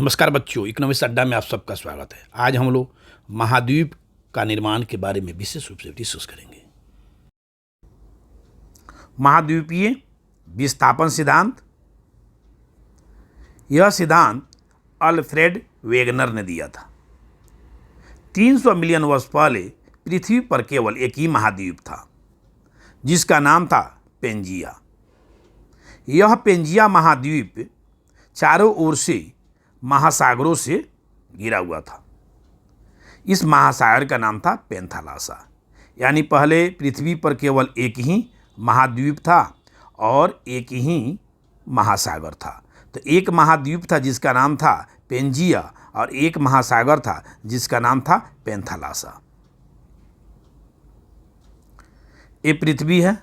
नमस्कार बच्चों, इकोनॉमिक्स अड्डा में आप सबका स्वागत है। आज हम लोग महाद्वीप का निर्माण के बारे में विशेष रूप से डिस्कस करेंगे। महाद्वीपीय विस्थापन सिद्धांत, यह सिद्धांत अल्फ्रेड वेगनर ने दिया था। 300 मिलियन वर्ष पहले पृथ्वी पर केवल एक ही महाद्वीप था जिसका नाम था पेंजिया। यह पेंजिया महाद्वीप चारों ओर से महासागरों से घिरा हुआ था। इस महासागर का नाम था पेंथालासा। यानी पहले पृथ्वी पर केवल एक ही महाद्वीप था और एक ही महासागर था। तो एक महाद्वीप था जिसका नाम था पेंजिया और एक महासागर था जिसका नाम था पेंथालासा। ये पृथ्वी है।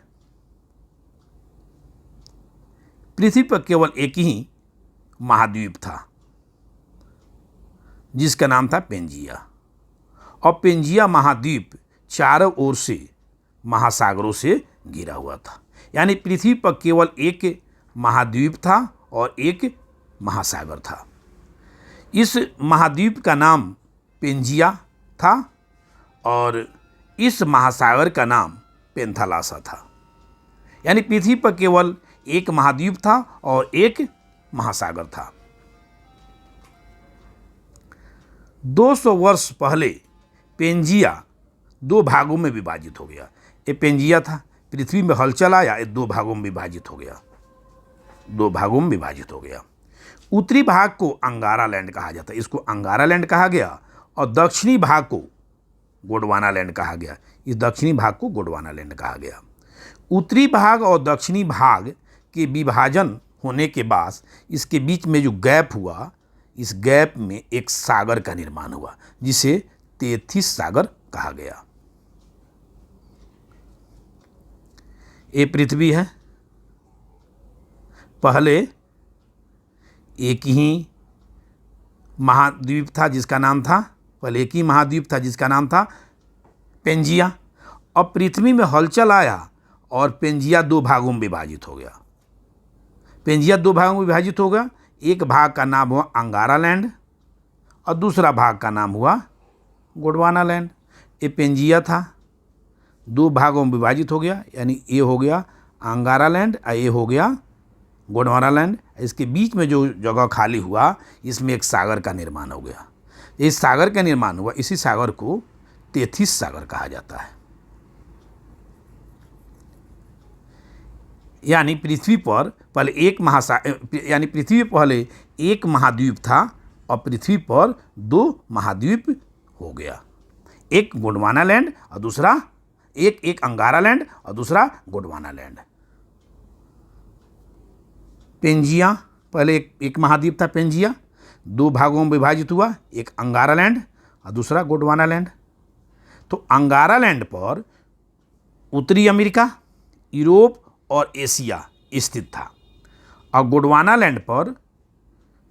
पृथ्वी पर केवल एक ही महाद्वीप था जिसका नाम था पेंजिया, और पेंजिया महाद्वीप चारों ओर से महासागरों से घिरा हुआ था। यानी पृथ्वी पर केवल एक महाद्वीप था और एक महासागर था। इस महाद्वीप का नाम पेंजिया था और इस महासागर का नाम पेंथालासा था। यानी पृथ्वी पर केवल एक महाद्वीप था और एक महासागर था। 200 वर्ष पहले पेंजिया दो भागों में विभाजित हो गया। ये पेंजिया था, पृथ्वी में हलचल आया, ये दो भागों में विभाजित हो गया। उत्तरी भाग को अंगारा लैंड कहा जाता है, इसको अंगारा लैंड कहा गया, और दक्षिणी भाग को गोंडवाना लैंड कहा गया। इस दक्षिणी भाग को गोंडवाना लैंड कहा गया। उत्तरी भाग और दक्षिणी भाग के विभाजन होने के बाद इसके बीच में जो गैप हुआ, इस गैप में एक सागर का निर्माण हुआ जिसे तेथिस सागर कहा गया। ये पृथ्वी है। पहले एक ही महाद्वीप था जिसका नाम था पेंजिया। अब पृथ्वी में हलचल आया और पेंजिया दो भागों में विभाजित हो गया। एक भाग का नाम हुआ अंगारा लैंड और दूसरा भाग का नाम हुआ गोंडवाना लैंड। ये पेंजिया था, दो भागों में विभाजित हो गया, यानी ये हो गया अंगारा लैंड और ये हो गया गोंडवाना लैंड। इसके बीच में जो जगह खाली हुआ, इसमें एक सागर का निर्माण हो गया। इस सागर का निर्माण हुआ, इसी सागर को तेथिस सागर कहा जाता है। यानी पृथ्वी पर पहले एक महाद्वीप था और पृथ्वी पर दो महाद्वीप हो गया। एक गोंडवाना लैंड और दूसरा एक अंगारा लैंड और दूसरा गोंडवाना लैंड। पेंजिया पहले एक महाद्वीप था पेंजिया, दो भागों में विभाजित हुआ, एक अंगारा लैंड और दूसरा गोंडवाना लैंड। तो अंगारा लैंड पर उत्तरी अमेरिका, यूरोप और एशिया स्थित था, और गोंडवाना लैंड पर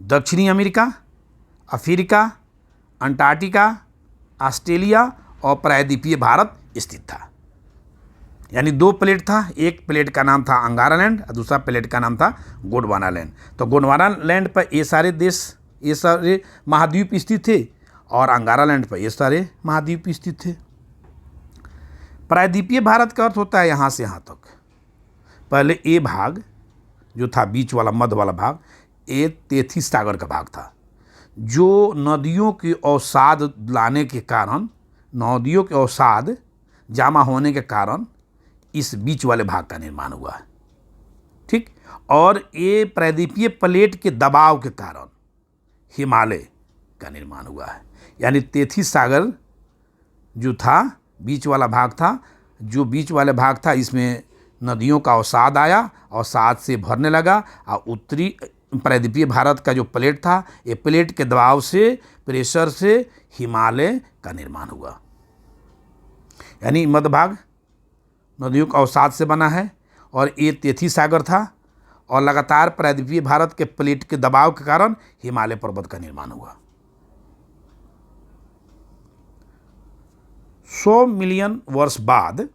दक्षिणी अमेरिका, अफ्रीका, अंटार्कटिका, ऑस्ट्रेलिया और प्रायद्वीपीय भारत स्थित था। यानी दो प्लेट था, एक प्लेट का नाम था अंगारा लैंड और दूसरा प्लेट का नाम था गोंडवाना लैंड। तो गोंडवाना लैंड पर ये सारे महाद्वीप स्थित थे और अंगारा लैंड पर ये सारे महाद्वीप स्थित थे। प्रायद्वीपीय भारत का अर्थ होता है यहाँ से यहाँ तक। पहले ये भाग जो था बीच वाला मध्य वाला भाग, ये तेथिस सागर का भाग था, जो नदियों के अवसाद लाने के कारण, नदियों के अवसाद जमा होने के कारण इस बीच वाले भाग का निर्माण हुआ है। ठीक, और ये प्रायद्वीपीय प्लेट के दबाव के कारण हिमालय का निर्माण हुआ है। यानी तेथिस सागर जो था बीच वाला भाग था, इसमें नदियों का अवसाद आया, अवसाद से भरने लगा, और उत्तरी प्रायद्वीपीय भारत का जो प्लेट था, ये प्लेट के दबाव से, प्रेशर से हिमालय का निर्माण हुआ। यानी मध्य भाग नदियों का अवसाद से बना है और ये तेथिस सागर था, और लगातार प्रायद्वीपीय भारत के प्लेट के दबाव के कारण हिमालय पर्वत का निर्माण हुआ। 100 मिलियन वर्ष बाद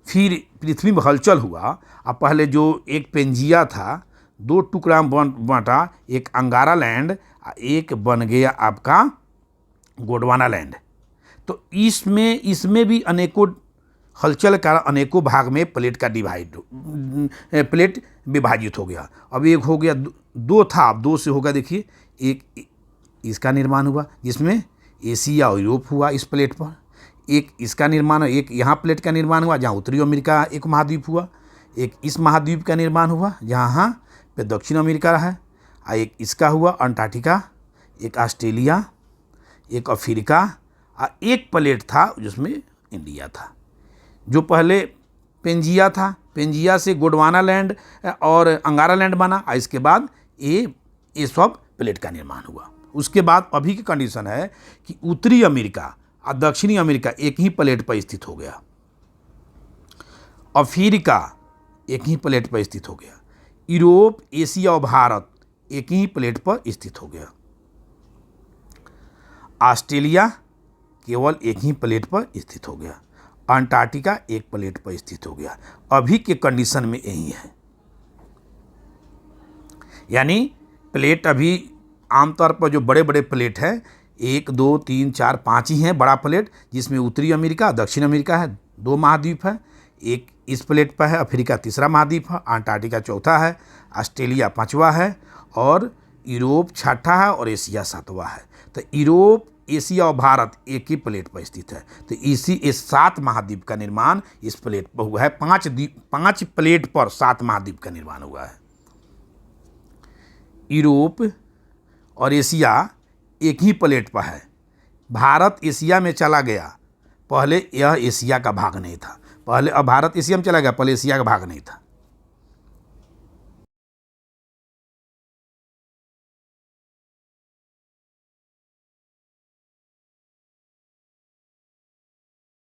फिर पृथ्वी में हलचल हुआ। अब पहले जो एक पेंजिया था, दो टुकड़ा में बांटा, एक अंगारा लैंड एक बन गया आपका गोंडवाना लैंड। तो इसमें भी अनेकों हलचल का अनेकों भाग में प्लेट विभाजित हो गया। अब एक हो गया, दो था, अब दो से होगा। देखिए, एक इसका निर्माण हुआ जिसमें एशिया और यूरोप हुआ इस प्लेट पर, एक इसका निर्माण, एक यहाँ प्लेट का निर्माण हुआ जहाँ उत्तरी अमेरिका एक महाद्वीप हुआ, एक इस महाद्वीप का निर्माण हुआ जहाँ पे दक्षिण अमेरिका है, और एक इसका हुआ अंटार्कटिका, एक ऑस्ट्रेलिया, एक अफ्रीका, और एक प्लेट था जिसमें इंडिया था, जो पहले पेंजिया था। पेंजिया से गोंडवाना लैंड और अंगारा लैंड बना, और इसके बाद ये सब प्लेट का निर्माण हुआ। उसके बाद अभी की कंडीशन है कि उत्तरी अमेरिका और दक्षिणी अमेरिका एक ही प्लेट पर स्थित हो गया, अफ्रीका एक ही प्लेट पर स्थित हो गया, यूरोप, एशिया और भारत एक ही प्लेट पर स्थित हो गया, ऑस्ट्रेलिया केवल एक ही प्लेट पर स्थित हो गया, अंटार्कटिका एक प्लेट पर स्थित हो गया। अभी के कंडीशन में यही है, यानी प्लेट अभी आमतौर पर जो बड़े बड़े प्लेट हैं 1 2 3 4 5 ही हैं बड़ा प्लेट, जिसमें उत्तरी अमेरिका, दक्षिण अमेरिका है, 2 महाद्वीप है, एक इस प्लेट पर है, अफ्रीका तीसरा महाद्वीप है, अंटार्कटिका चौथा है, ऑस्ट्रेलिया पांचवा है, और यूरोप छठा है, और एशिया सातवां है। तो यूरोप, एशिया और भारत एक ही प्लेट पर स्थित है। तो इस 7 महाद्वीप का निर्माण इस प्लेट पर हुआ है। 5 प्लेट पर 7 महाद्वीप का निर्माण हुआ है। यूरोप और एशिया एक ही प्लेट पर है। भारत एशिया में चला गया, पहले यह एशिया का भाग नहीं था। अब भारत एशिया में चला गया, पहले एशिया का भाग नहीं था।